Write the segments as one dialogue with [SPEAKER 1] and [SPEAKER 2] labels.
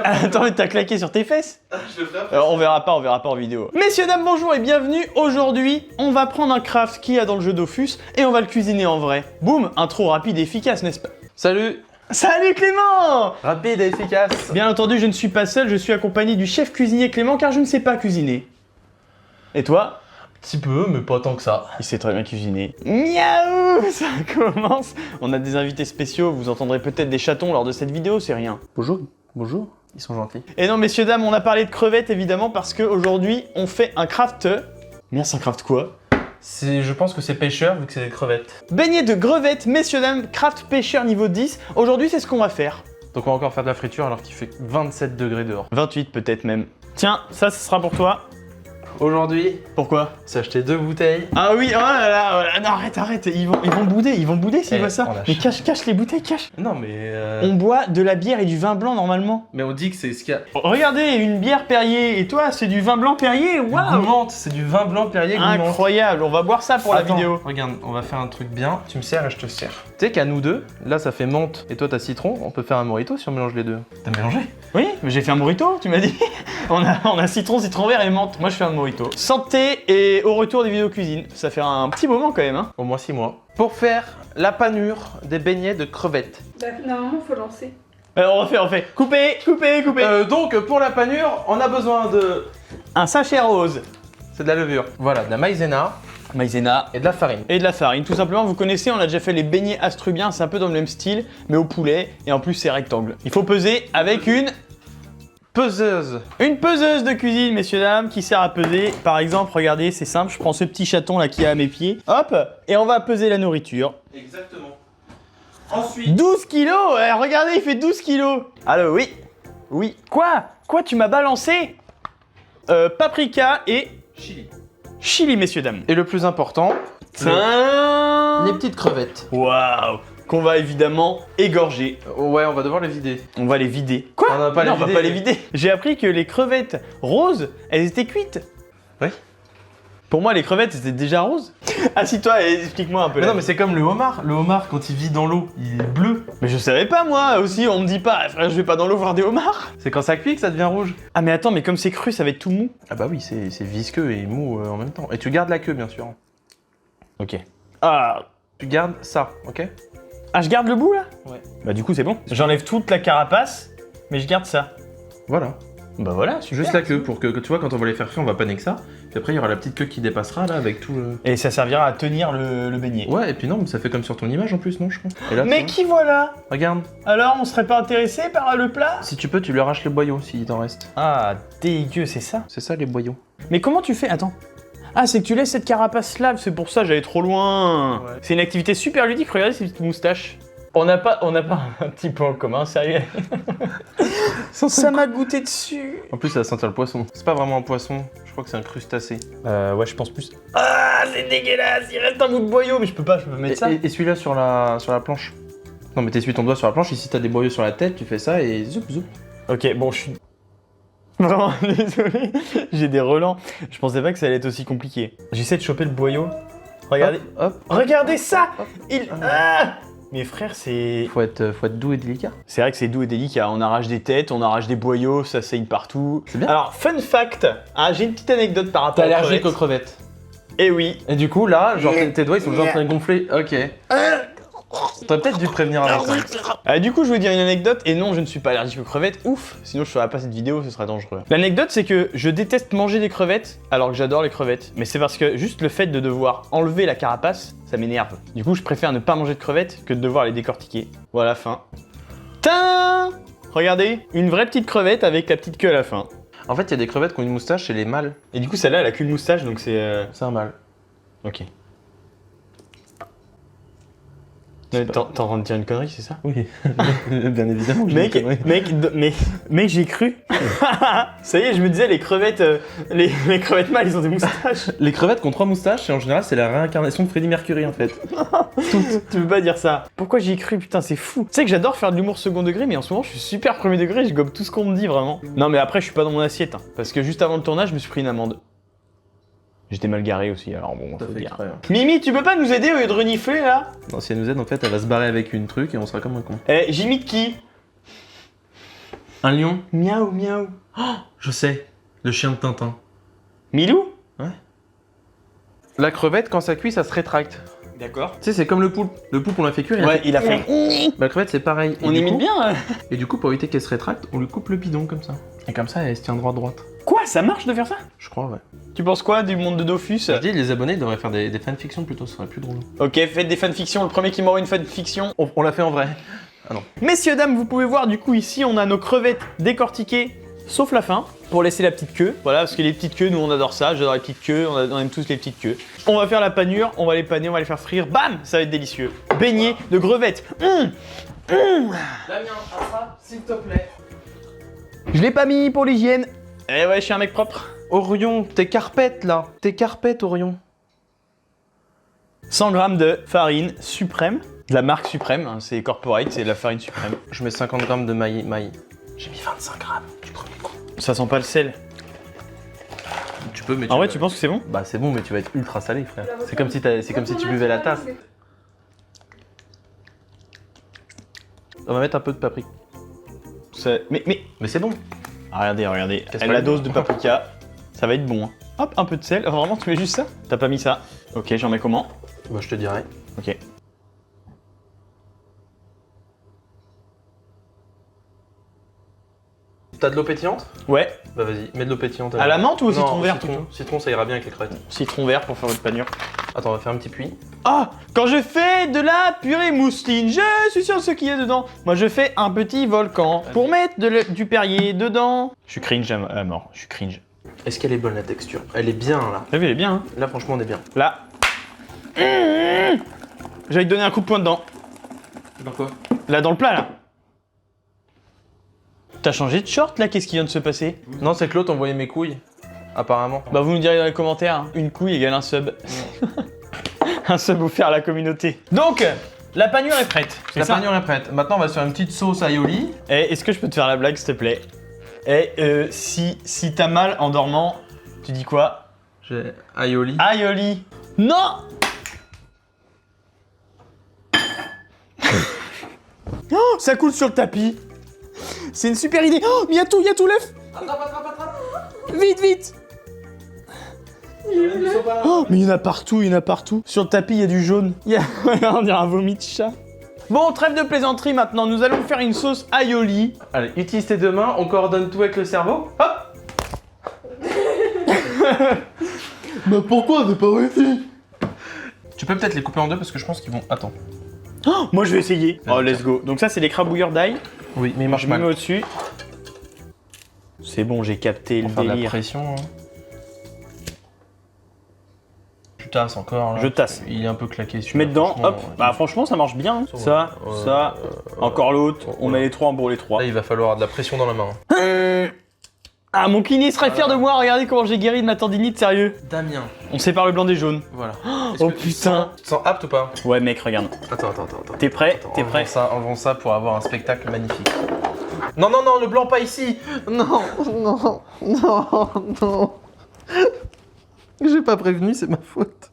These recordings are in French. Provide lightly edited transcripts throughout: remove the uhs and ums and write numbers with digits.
[SPEAKER 1] Attends, mais t'as claqué sur tes fesses?
[SPEAKER 2] Je le ferai après.
[SPEAKER 1] On verra pas en vidéo. Messieurs, dames, bonjour et bienvenue. Aujourd'hui, on va prendre un craft qu'il y a dans le jeu Dofus et on va le cuisiner en vrai. Boum, intro rapide et efficace, n'est-ce pas?
[SPEAKER 2] Salut.
[SPEAKER 1] Salut Clément!
[SPEAKER 2] Rapide et efficace.
[SPEAKER 1] Bien entendu, je ne suis pas seul, je suis accompagné du chef cuisinier Clément car je ne sais pas cuisiner. Et toi?
[SPEAKER 2] Petit peu, mais pas tant que ça.
[SPEAKER 1] Il sait très bien cuisiner. Miaou! Ça commence. On a des invités spéciaux, vous entendrez peut-être des chatons lors de cette vidéo, c'est rien.
[SPEAKER 2] Bonjour. Bonjour. Ils sont gentils.
[SPEAKER 1] Et non, messieurs, dames, on a parlé de crevettes évidemment parce qu'aujourd'hui, on fait un craft. Merde, c'est un craft quoi?
[SPEAKER 2] Je pense que c'est pêcheur vu que c'est des crevettes.
[SPEAKER 1] Beignet de crevettes, messieurs, dames, craft pêcheur niveau 10. Aujourd'hui, c'est ce qu'on va faire.
[SPEAKER 2] Donc on va encore faire de la friture alors qu'il fait 27 degrés dehors.
[SPEAKER 1] 28 peut-être même. Tiens, ça, ce sera pour toi.
[SPEAKER 2] Aujourd'hui,
[SPEAKER 1] Pourquoi?
[SPEAKER 2] c'est acheter 2 bouteilles.
[SPEAKER 1] Ah oui, oh là là, oh là, non, arrête, ils vont bouder s'ils voient ça.
[SPEAKER 2] on lâche.
[SPEAKER 1] Mais cache les bouteilles, cache.
[SPEAKER 2] Non mais
[SPEAKER 1] On boit de la bière et du vin blanc normalement.
[SPEAKER 2] Mais on dit que c'est ce qu'il y a.
[SPEAKER 1] Regardez, une bière Perrier, et toi, c'est du vin blanc Perrier, waouh!
[SPEAKER 2] Gourmande, c'est du vin blanc Perrier gourmande.
[SPEAKER 1] Incroyable, on va boire ça pour
[SPEAKER 2] Attends,
[SPEAKER 1] la vidéo.
[SPEAKER 2] Regarde, on va faire un truc bien. Tu me sers et je te sers. Tu sais qu'à nous deux, là ça fait menthe et toi t'as citron, on peut faire un mojito si on mélange les deux. T'as mélangé?
[SPEAKER 1] Oui, mais j'ai fait un mojito, tu m'as dit. on a citron vert et menthe. Moi, je fais un mojito. Santé et au retour des vidéos cuisine. Ça fait un petit moment quand même, hein.
[SPEAKER 2] Au moins 6 mois. Pour faire la panure des beignets de crevettes.
[SPEAKER 3] Bah, normalement, faut lancer.
[SPEAKER 1] Alors, on fait. Coupez.
[SPEAKER 2] Donc pour la panure, on a besoin de...
[SPEAKER 1] Un sachet rose.
[SPEAKER 2] C'est de la levure. Voilà, de la maïzena
[SPEAKER 1] Maïzena.
[SPEAKER 2] et de la farine.
[SPEAKER 1] Et de la farine, tout simplement, vous connaissez, on a déjà fait les beignets astrubiens, c'est un peu dans le même style, mais au poulet, et en plus c'est rectangle. Il faut peser avec une
[SPEAKER 2] Peseuse.
[SPEAKER 1] peseuse de cuisine, messieurs, dames, qui sert à peser. Par exemple, regardez, c'est simple, je prends ce petit chaton là qui est à mes pieds, hop, et on va peser la nourriture.
[SPEAKER 2] Exactement. Ensuite...
[SPEAKER 1] 12 kilos, ouais, regardez, il fait 12 kilos. Allô, oui. Quoi, tu m'as balancé paprika et chili, messieurs, dames.
[SPEAKER 2] Et le plus important, les petites crevettes.
[SPEAKER 1] Waouh, qu'on va évidemment égorger.
[SPEAKER 2] Ouais, on va devoir les vider.
[SPEAKER 1] On va les vider. Quoi?
[SPEAKER 2] On va pas les
[SPEAKER 1] Non, on va
[SPEAKER 2] vider.
[SPEAKER 1] pas les vider. J'ai appris que les crevettes roses, elles étaient cuites.
[SPEAKER 2] Oui.
[SPEAKER 1] Pour moi, les crevettes, c'était déjà roses. Assis-toi et explique-moi un peu.
[SPEAKER 2] Mais non, mais c'est comme le homard. Le homard, quand il vit dans l'eau, il est bleu.
[SPEAKER 1] Mais je savais pas, moi aussi, on me dit pas, frère, je vais pas dans l'eau voir des homards.
[SPEAKER 2] C'est quand ça cuit que ça devient rouge.
[SPEAKER 1] Ah, mais attends, mais comme c'est cru, ça va être tout mou.
[SPEAKER 2] Ah bah oui, c'est visqueux et mou en même temps. Et tu gardes la queue, bien sûr.
[SPEAKER 1] Ok. Ah,
[SPEAKER 2] Tu gardes ça, ok?
[SPEAKER 1] je garde le bout là?
[SPEAKER 2] Ouais.
[SPEAKER 1] Bah, du coup, c'est bon. J'enlève toute la carapace, mais je garde ça.
[SPEAKER 2] Voilà.
[SPEAKER 1] Bah voilà, super.
[SPEAKER 2] Juste la queue pour que tu vois, quand on va les faire cuire, on va pas que ça. Puis après, il y aura la petite queue qui dépassera là avec tout le.
[SPEAKER 1] Et ça servira à tenir le beignet.
[SPEAKER 2] Ouais, et puis non, mais ça fait comme sur ton image en plus, non, je pense. Et là,
[SPEAKER 1] Mais
[SPEAKER 2] tu
[SPEAKER 1] qui voilà?
[SPEAKER 2] vois, regarde.
[SPEAKER 1] Alors, on serait pas intéressé par le plat?
[SPEAKER 2] Si tu peux, tu lui arraches les boyaux s'il t'en reste.
[SPEAKER 1] Ah, dégueu, c'est ça?
[SPEAKER 2] C'est ça les boyaux.
[SPEAKER 1] Mais comment tu fais? Attends. Ah, c'est que tu laisses cette carapace là, c'est pour ça j'allais trop loin.
[SPEAKER 2] Ouais.
[SPEAKER 1] C'est une activité super ludique, regardez ces petites moustaches. On n'a pas un petit point en commun, sérieux. Ça m'a goûté dessus.
[SPEAKER 2] En plus, ça va sentir le poisson. C'est pas vraiment un poisson, je crois que c'est un crustacé.
[SPEAKER 1] Ouais, je pense plus. Ah, c'est dégueulasse, il reste un bout de boyau, mais je peux mettre ça.
[SPEAKER 2] Et celui-là sur la planche. Non, mais t'essuies ton doigt sur la planche, ici t'as des boyaux sur la tête, tu fais ça et zoup zoup.
[SPEAKER 1] Ok, bon, je suis vraiment désolé, j'ai des relents. Je pensais pas que ça allait être aussi compliqué. J'essaie de choper le boyau. Regardez.
[SPEAKER 2] Hop.
[SPEAKER 1] Regardez ça. Mes frères, c'est...
[SPEAKER 2] Faut être doux et délicat.
[SPEAKER 1] C'est vrai que c'est doux et délicat. On arrache des têtes, on arrache des boyaux, ça saigne partout.
[SPEAKER 2] C'est bien.
[SPEAKER 1] Alors, fun fact, hein, j'ai une petite anecdote par rapport
[SPEAKER 2] T'es
[SPEAKER 1] aux
[SPEAKER 2] allergique aux
[SPEAKER 1] crevettes.
[SPEAKER 2] crevettes.
[SPEAKER 1] Eh oui.
[SPEAKER 2] Et du coup, là, genre tes doigts ils sont déjà en train de gonfler. Ok. T'aurais peut-être dû prévenir avec ça.
[SPEAKER 1] Du coup, je vais vous dire une anecdote, et non, je ne suis pas allergique aux crevettes, ouf, sinon je ferais pas cette vidéo, ce serait dangereux. L'anecdote, c'est que je déteste manger des crevettes, alors que j'adore les crevettes, mais c'est parce que juste le fait de devoir enlever la carapace, ça m'énerve. Du coup, je préfère ne pas manger de crevettes que de devoir les décortiquer. Voilà, fin. Tain! Regardez, une vraie petite crevette avec la petite queue à la fin.
[SPEAKER 2] En fait, il y a des crevettes qui ont une moustache chez les mâles.
[SPEAKER 1] Et du coup, celle-là, elle a qu'une moustache, donc c'est...
[SPEAKER 2] C'est un mâle.
[SPEAKER 1] Ok. T'es en train de dire une connerie, c'est ça?
[SPEAKER 2] Oui, bien évidemment.
[SPEAKER 1] Mec, j'ai cru. Ça y est, je me disais, les crevettes mâles, ils ont des moustaches.
[SPEAKER 2] Les crevettes qui ont 3 moustaches, et en général, c'est la réincarnation de Freddie Mercury en fait.
[SPEAKER 1] Tu peux pas dire ça. Pourquoi j'y ai cru? Putain, c'est fou. Tu sais que j'adore faire de l'humour second degré, mais en ce moment, je suis super premier degré, je gobe tout ce qu'on me dit vraiment. Non, mais après, je suis pas dans mon assiette, hein, parce que juste avant le tournage, je me suis pris une amende. J'étais mal garé aussi, alors bon, faut dire. Mimi, tu peux pas nous aider au lieu de renifler là?
[SPEAKER 2] Non, si elle nous aide, en fait, elle va se barrer avec une truc et on sera comme un con.
[SPEAKER 1] Eh, j'imite qui?
[SPEAKER 2] Un lion.
[SPEAKER 1] Miaou, miaou.
[SPEAKER 2] Je sais. Le chien de Tintin.
[SPEAKER 1] Milou?
[SPEAKER 2] La crevette, quand ça cuit, ça se rétracte.
[SPEAKER 1] D'accord.
[SPEAKER 2] Tu sais, c'est comme le poulpe. Le poulpe, on l'a fait cuire.
[SPEAKER 1] Ouais, il a fait.
[SPEAKER 2] Bah, la crevette, c'est pareil.
[SPEAKER 1] On imite bien.
[SPEAKER 2] Et du coup, pour éviter qu'elle se rétracte, on lui coupe le bidon comme ça. Et comme ça, elle se tient droite.
[SPEAKER 1] Quoi, ça marche de faire ça?
[SPEAKER 2] Je crois, ouais.
[SPEAKER 1] Tu penses quoi du monde de Dofus?
[SPEAKER 2] Je dis, les abonnés devraient faire des fanfictions plutôt, ce serait plus drôle.
[SPEAKER 1] Ok, faites des fanfictions. Le premier qui m'envoie une fanfiction.
[SPEAKER 2] On l'a fait en vrai. Ah non.
[SPEAKER 1] Messieurs, dames, vous pouvez voir du coup ici, on a nos crevettes décortiquées, sauf la fin, pour laisser la petite queue. Voilà, parce que les petites queues, nous on adore ça, j'adore les petites queues, on aime tous les petites queues. On va faire la panure, on va les paner, on va les faire frire, bam, ça va être délicieux. Beignet de crevettes.
[SPEAKER 2] Damien, à ça, s'il te plaît.
[SPEAKER 1] Je l'ai pas mis pour l'hygiène. Eh ouais, je suis un mec propre.
[SPEAKER 2] Orion, tes carpettes là. Tes carpettes, Orion.
[SPEAKER 1] 100 g de farine suprême, de la marque suprême, hein, c'est corporate, c'est de la farine suprême.
[SPEAKER 2] Je mets 50 g de maïs. J'ai mis 25 grammes du premier coup.
[SPEAKER 1] Ça sent pas le sel.
[SPEAKER 2] Tu peux, mais
[SPEAKER 1] En vrai, tu penses que c'est bon?
[SPEAKER 2] Bah c'est bon, mais tu vas être ultra salé, frère. C'est comme si tu buvais la tasse. On va mettre un peu de paprika.
[SPEAKER 1] Mais
[SPEAKER 2] Mais c'est bon.
[SPEAKER 1] Ah, regardez.
[SPEAKER 2] Casse pas
[SPEAKER 1] La
[SPEAKER 2] les
[SPEAKER 1] dose
[SPEAKER 2] dents.
[SPEAKER 1] de paprika, ça va être bon. Hein. Hop, un peu de sel. Vraiment, tu mets juste ça? T'as pas mis ça? Ok, j'en mets comment?
[SPEAKER 2] Bah je te dirai.
[SPEAKER 1] Ok.
[SPEAKER 2] T'as de l'eau pétillante?
[SPEAKER 1] Ouais.
[SPEAKER 2] Bah vas-y, mets de l'eau pétillante.
[SPEAKER 1] À la menthe ou au
[SPEAKER 2] Non,
[SPEAKER 1] citron vert?
[SPEAKER 2] Citron, ça ira bien avec les crevettes.
[SPEAKER 1] Citron vert pour faire votre panure.
[SPEAKER 2] Attends, on va faire un petit puits.
[SPEAKER 1] Ah! Quand je fais de la purée mousseline, je suis sûr de ce qu'il y a dedans. Moi, je fais un petit volcan pour mettre du Perrier dedans. Je suis cringe à mort. Je suis cringe.
[SPEAKER 2] Est-ce qu'elle est bonne la texture? Elle est bien là.
[SPEAKER 1] T'as vu, elle est bien, hein?
[SPEAKER 2] Là franchement on est bien.
[SPEAKER 1] Là. J'allais te donner un coup de poing dedans.
[SPEAKER 2] Dans quoi?
[SPEAKER 1] Là, dans le plat, là. T'as changé de short, là? Qu'est-ce qui vient de se passer?
[SPEAKER 2] Non, c'est que l'autre envoyait mes couilles. Apparemment.
[SPEAKER 1] Bah, vous nous direz dans les commentaires. Hein. Une couille égale un sub. Un sub offert à la communauté. Donc, la panure est prête.
[SPEAKER 2] La panure est prête. Maintenant on va se faire une petite sauce aioli.
[SPEAKER 1] Eh, est-ce que je peux te faire la blague, s'il te plaît? Eh, si t'as mal en dormant, tu dis quoi?
[SPEAKER 2] J'ai aioli.
[SPEAKER 1] Aioli. Non. Oh, ça coule sur le tapis. C'est une super idée. Oh, mais il y a tout l'œuf.
[SPEAKER 2] Attrape.
[SPEAKER 1] Vite. Oh, mais il y en a partout, Sur le tapis, il y a du jaune. On dirait un vomi de chat. Bon, trêve de plaisanterie maintenant. Nous allons faire une sauce aioli.
[SPEAKER 2] Allez, utilise tes deux mains, on coordonne tout avec le cerveau. Hop.
[SPEAKER 1] Mais pourquoi c'est pas réussi?
[SPEAKER 2] Tu peux peut-être les couper en deux parce que je pense qu'ils vont... Attends.
[SPEAKER 1] Oh, moi, je vais essayer. Oh, let's go. Donc ça, c'est les crabouilleurs d'ail.
[SPEAKER 2] Oui, mais il marche
[SPEAKER 1] Je me
[SPEAKER 2] mal.
[SPEAKER 1] mets au-dessus. C'est bon, j'ai capté le
[SPEAKER 2] Pour faire de la
[SPEAKER 1] délire.
[SPEAKER 2] pression. Hein. Tu tasses encore. Là.
[SPEAKER 1] Je tasse.
[SPEAKER 2] Il est un peu claqué.
[SPEAKER 1] Je mets dedans, hop.
[SPEAKER 2] Ouais.
[SPEAKER 1] Bah franchement, ça marche bien. Ça, encore l'autre. On met les trois pour les trois.
[SPEAKER 2] Là, il va falloir de la pression dans la main.
[SPEAKER 1] Ah, mon kiné serait fier de moi. Regardez comment j'ai guéri de ma tendinite, sérieux.
[SPEAKER 2] Damien.
[SPEAKER 1] On sépare le blanc des jaunes.
[SPEAKER 2] Voilà.
[SPEAKER 1] Oh putain.
[SPEAKER 2] Tu te sens apte ou pas?
[SPEAKER 1] Ouais, mec, regarde.
[SPEAKER 2] Attends.
[SPEAKER 1] T'es prêt? T'es prêt?
[SPEAKER 2] Enlevons ça pour avoir un spectacle magnifique. Non, le blanc pas ici. Non. J'ai pas prévenu, c'est ma faute.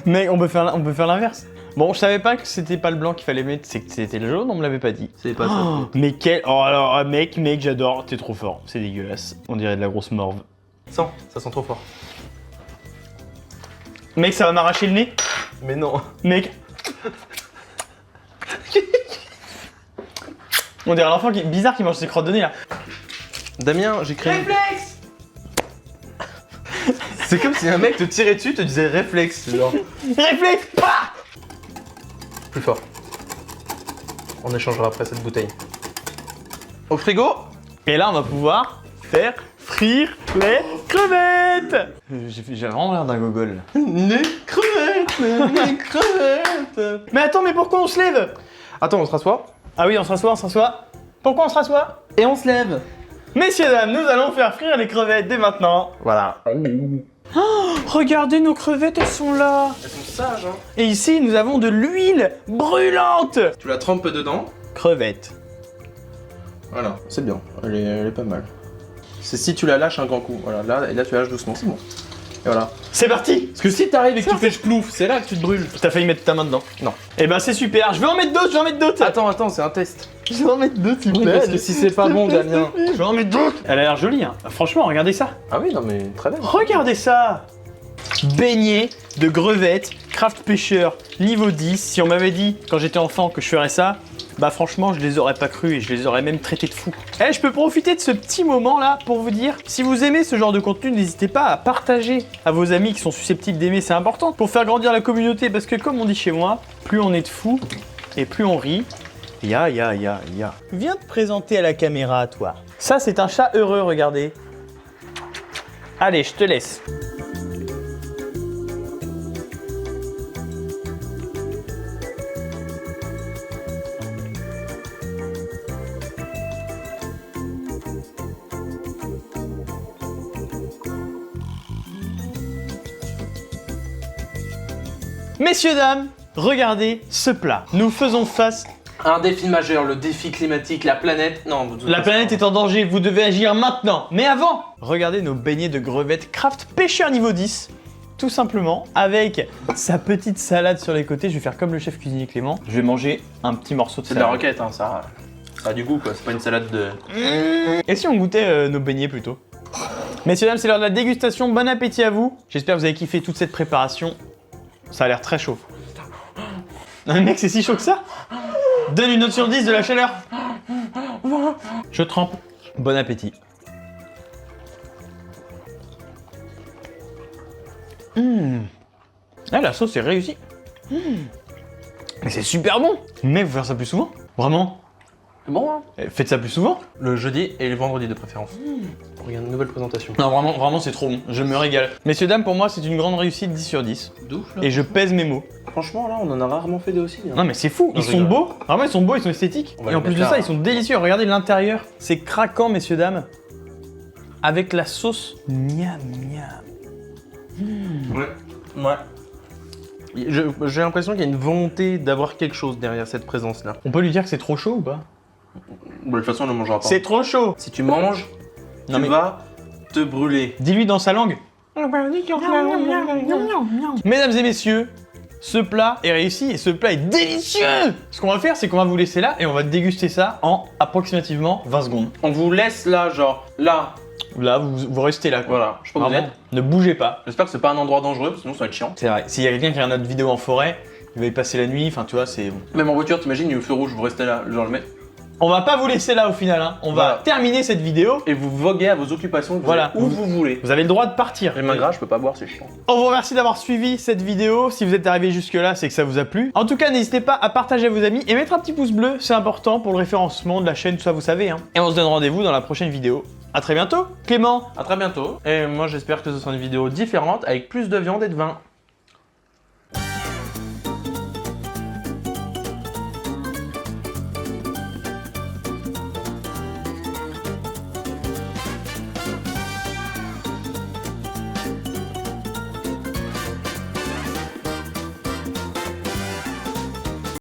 [SPEAKER 1] Mec, on peut faire l'inverse. Bon, je savais pas que c'était pas le blanc qu'il fallait mettre, c'est que c'était le jaune, on me l'avait pas dit.
[SPEAKER 2] C'est pas ça.
[SPEAKER 1] Mais quel... Oh alors, mec, j'adore, t'es trop fort. C'est dégueulasse. On dirait de la grosse morve.
[SPEAKER 2] Ça sent trop fort.
[SPEAKER 1] Mec, ça va m'arracher le nez.
[SPEAKER 2] Mais non.
[SPEAKER 1] Mec. On dirait l'enfant bizarre qui mange ses crottes de nez là.
[SPEAKER 2] Damien, j'ai créé...
[SPEAKER 1] Réflexe.
[SPEAKER 2] C'est comme si un mec te tirait dessus, te disait réflexe, genre.
[SPEAKER 1] Réflexe. Pah.
[SPEAKER 2] Plus fort. On échangera après cette bouteille. Au frigo.
[SPEAKER 1] Et là, on va pouvoir faire frire les crevettes. J'ai vraiment l'air d'un gogol.
[SPEAKER 2] Les crevettes.
[SPEAKER 1] Mais attends, mais pourquoi on se lève?
[SPEAKER 2] Attends, on se rassoit.
[SPEAKER 1] Ah oui, on se rassoit. Pourquoi on se rassoit?
[SPEAKER 2] Et on se lève.
[SPEAKER 1] Messieurs, dames, nous allons faire frire les crevettes dès maintenant.
[SPEAKER 2] Voilà.
[SPEAKER 1] Regardez, nos crevettes, elles sont là.
[SPEAKER 2] Elles sont sages, hein.
[SPEAKER 1] Et ici, nous avons de l'huile brûlante.
[SPEAKER 2] Tu la trempes dedans.
[SPEAKER 1] Crevettes.
[SPEAKER 2] Voilà, c'est bien. Elle est pas mal. C'est si tu la lâches un grand coup. Voilà, là, et là tu la lâches doucement, c'est bon. Et voilà.
[SPEAKER 1] C'est parti.
[SPEAKER 2] Parce que si t'arrives et que tu fais plouf, c'est là que tu te brûles.
[SPEAKER 1] T'as failli mettre ta main dedans.
[SPEAKER 2] Non.
[SPEAKER 1] Eh ben c'est super, je vais en mettre d'autres,
[SPEAKER 2] Attends, c'est un test.
[SPEAKER 1] Je vais en mettre deux, s'il te plaît.
[SPEAKER 2] Parce que si c'est pas bon, Damien.
[SPEAKER 1] Je vais en mettre d'autres. Elle a l'air jolie, hein. Franchement, regardez ça.
[SPEAKER 2] Ah oui, non mais très bien.
[SPEAKER 1] Regardez ça. Beignets de crevettes, craft pêcheur, niveau 10. Si on m'avait dit, quand j'étais enfant, que je ferais ça, bah franchement, je les aurais pas cru et je les aurais même traités de fous. Eh, je peux profiter de ce petit moment là pour vous dire, si vous aimez ce genre de contenu, n'hésitez pas à partager à vos amis qui sont susceptibles d'aimer, c'est important pour faire grandir la communauté parce que comme on dit chez moi, plus on est de fous et plus on rit. Ya. Viens te présenter à la caméra, toi. Ça, c'est un chat heureux, regardez. Allez, je te laisse. Messieurs, dames, regardez ce plat. Nous faisons face...
[SPEAKER 2] Un défi majeur, le défi climatique, la planète. Non,
[SPEAKER 1] La planète est en danger, vous devez agir maintenant. Mais avant, regardez nos beignets de crevettes craft pêcheur niveau 10. Tout simplement, avec sa petite salade sur les côtés. Je vais faire comme le chef cuisinier Clément. Je vais manger un petit morceau de
[SPEAKER 2] c'est de la
[SPEAKER 1] salade.
[SPEAKER 2] roquette, hein, ça a du goût quoi, c'est pas une salade de...
[SPEAKER 1] Et si on goûtait nos beignets plutôt? Messieurs, dames, c'est l'heure de la dégustation. Bon appétit à vous. J'espère que vous avez kiffé toute cette préparation. Ça a l'air très chaud. Mec, c'est si chaud que ça? Donne une note sur 10 de la chaleur. Je trempe. Bon appétit. Ah, la sauce est réussie. Mais c'est super bon. Mais vous faire ça plus souvent? Vraiment?
[SPEAKER 2] C'est bon hein?
[SPEAKER 1] Faites ça plus souvent?
[SPEAKER 2] Le jeudi et le vendredi de préférence. Regarde, une nouvelle présentation.
[SPEAKER 1] Non, vraiment, c'est trop bon. Je me régale. Messieurs, dames, pour moi, c'est une grande réussite 10 sur 10.
[SPEAKER 2] D'ouf là.
[SPEAKER 1] Et je pèse mes mots.
[SPEAKER 2] Franchement là, on en a rarement fait des aussi. Hein.
[SPEAKER 1] Non, mais c'est fou.
[SPEAKER 2] Non,
[SPEAKER 1] Ils
[SPEAKER 2] je
[SPEAKER 1] sont
[SPEAKER 2] rigole.
[SPEAKER 1] beaux. Vraiment, ils sont beaux, ils sont esthétiques.
[SPEAKER 2] On va
[SPEAKER 1] Et en
[SPEAKER 2] les
[SPEAKER 1] plus de
[SPEAKER 2] mettre
[SPEAKER 1] ça,
[SPEAKER 2] là.
[SPEAKER 1] ils sont délicieux. Regardez l'intérieur. C'est craquant, messieurs, dames. Avec la sauce. Miam, miam.
[SPEAKER 2] Ouais. J'ai l'impression qu'il y a une volonté d'avoir quelque chose derrière cette présence là.
[SPEAKER 1] On peut lui dire que c'est trop chaud ou pas?
[SPEAKER 2] Bon, de toute façon, on ne le mangera pas.
[SPEAKER 1] C'est trop chaud.
[SPEAKER 2] Si tu manges,
[SPEAKER 1] Non,
[SPEAKER 2] tu
[SPEAKER 1] mais-
[SPEAKER 2] vas te brûler.
[SPEAKER 1] Dis-lui dans sa langue. Mesdames et messieurs, ce plat est réussi et ce plat est délicieux. Ce qu'on va faire, c'est qu'on va vous laisser là et on va déguster ça en approximativement 20 secondes.
[SPEAKER 2] On vous laisse là, genre là.
[SPEAKER 1] Là, vous restez là, quoi.
[SPEAKER 2] Voilà, je sais pas où vous
[SPEAKER 1] Vraiment,
[SPEAKER 2] êtes.
[SPEAKER 1] ne bougez pas.
[SPEAKER 2] J'espère que c'est pas un endroit dangereux, sinon ça va être chiant.
[SPEAKER 1] C'est vrai. S'il y a quelqu'un qui regarde notre vidéo en forêt, il va y passer la nuit. Enfin, tu vois, c'est bon.
[SPEAKER 2] Même en voiture, t'imagines, il y a le feu rouge, vous restez là, genre le mec.
[SPEAKER 1] On va pas vous laisser là au final. Hein. On
[SPEAKER 2] Voilà.
[SPEAKER 1] va terminer cette vidéo.
[SPEAKER 2] Et vous voguez à vos occupations,
[SPEAKER 1] Voilà.
[SPEAKER 2] où vous voulez.
[SPEAKER 1] Vous avez le droit de partir.
[SPEAKER 2] Les mains grasses, je peux pas boire, c'est chiant.
[SPEAKER 1] On vous remercie d'avoir suivi cette vidéo. Si vous êtes arrivé jusque là, c'est que ça vous a plu. En tout cas, n'hésitez pas à partager à vos amis et mettre un petit pouce bleu. C'est important pour le référencement de la chaîne, tout ça, vous savez. Hein. Et on se donne rendez-vous dans la prochaine vidéo. À très bientôt. Clément.
[SPEAKER 2] À très bientôt. Et moi, j'espère que ce sera une vidéo différente avec plus de viande et de vin.